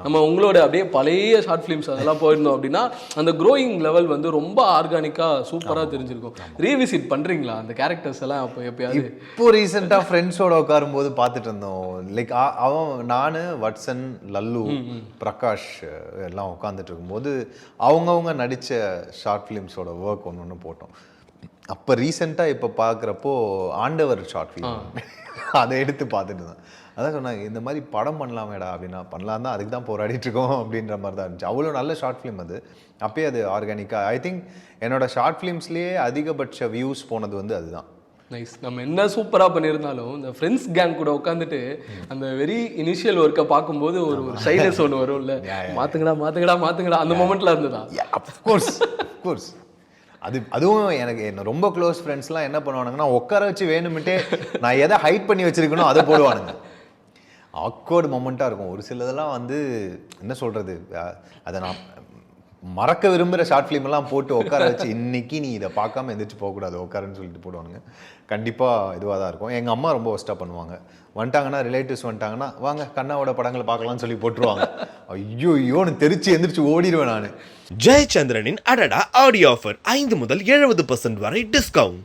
நம்ம உங்களோட அப்படியே பழைய ஷார்ட் ஃபிலிம்ஸ் அதெல்லாம் போயிருந்தோம் அப்படின்னா அந்த க்ரோயிங் லெவல் வந்து ரொம்ப ஆர்கானிக்காக சூப்பராக தெரிஞ்சிருக்கும். ரீவிசிட் பண்ணுறீங்களா அந்த கேரக்டர்ஸ் எல்லாம்? அப்போ எப்பயாவது இப்போ ரீசெண்டாக ஃப்ரெண்ட்ஸோட உட்காரும்போது பார்த்துட்டு இருந்தோம். லைக் நான் வட்சன், லல்லு, பிரகாஷ் எல்லாம் உட்காந்துட்டு இருக்கும்போது அவங்கவுங்க நடித்த ஷார்ட் ஃபிலிம்ஸோட ஒர்க் ஒன்று போட்டோம். அப்போ ரீசெண்டாக இப்போ பார்க்குறப்போ ஆண்டவர் ஷார்ட் ஃபிலிம் அதை எடுத்து பார்த்துட்டு தான் அதான் சொன்னாங்க, இந்த மாதிரி படம் பண்ணலாமேடா அப்படின்னா. பண்ணலாம் தான், அதுக்கு தான் போராடிட்டு இருக்கோம் அப்படின்ற மாதிரி தான் இருந்துச்சு. அவ்வளோ நல்ல ஷார்ட் ஃபிலிம் அது. அப்பயே அது ஆர்கானிக்காக ஐ திங்க் என்னோட ஷார்ட் ஃபிலிம்ஸ்லேயே அதிகபட்ச வியூஸ் போனது வந்து அதுதான். நைஸ். நம்ம என்ன சூப்பராக பண்ணியிருந்தாலும் இந்த ஃப்ரெண்ட்ஸ் கேங் கூட உட்காந்துட்டு அந்த வெரி இனிஷியல் ஒர்க்கை பார்க்கும்போது ஒரு ஷைனஸ் ஒன்று வரும்ல, மாற்றுங்கடா அந்த மொமெண்ட்டில் இருந்ததா? அஃப்கோர்ஸ் அதுவும் எனக்கு என்ன ரொம்ப க்ளோஸ் ஃப்ரெண்ட்ஸ்லாம் என்ன பண்ணுவானுங்கன்னா, உட்கார வச்சு வேணும்ட்டே நான் எதை ஹைட் பண்ணி வச்சிருக்கணும் அதை போடுவானுங்க. ஆக்வர்டு மொமெண்ட்டாக இருக்கும். ஒரு சிலதெல்லாம் வந்து என்ன சொல்கிறது, அதை நான் மறக்க விரும்புகிற ஷார்ட் ஃபிலிமெல்லாம் போட்டு உட்கார வச்சு இன்னைக்கு நீ இதை பார்க்காம எந்திரிச்சு போகக்கூடாது உட்காருன்னு சொல்லிட்டு போடுவானுங்க. கண்டிப்பாக இதுவாக தான் இருக்கும். எங்கள் அம்மா ரொம்ப ஒஸ்ட்டாக பண்ணுவாங்க. வந்துட்டாங்கன்னா ரிலேட்டிவ்ஸ் வந்துட்டாங்கன்னா வாங்க கண்ணாவோட படங்களை பார்க்கலாம்னு சொல்லி போட்டுருவாங்க. ஐயோன்னு தெரிச்சு எந்திரிச்சு ஓடிடுவேன் நான். ஜெயச்சந்திரனின் அடடா ஆடியோ ஆஃபர் 5 முதல் 70% வரை டிஸ்கவுண்ட்.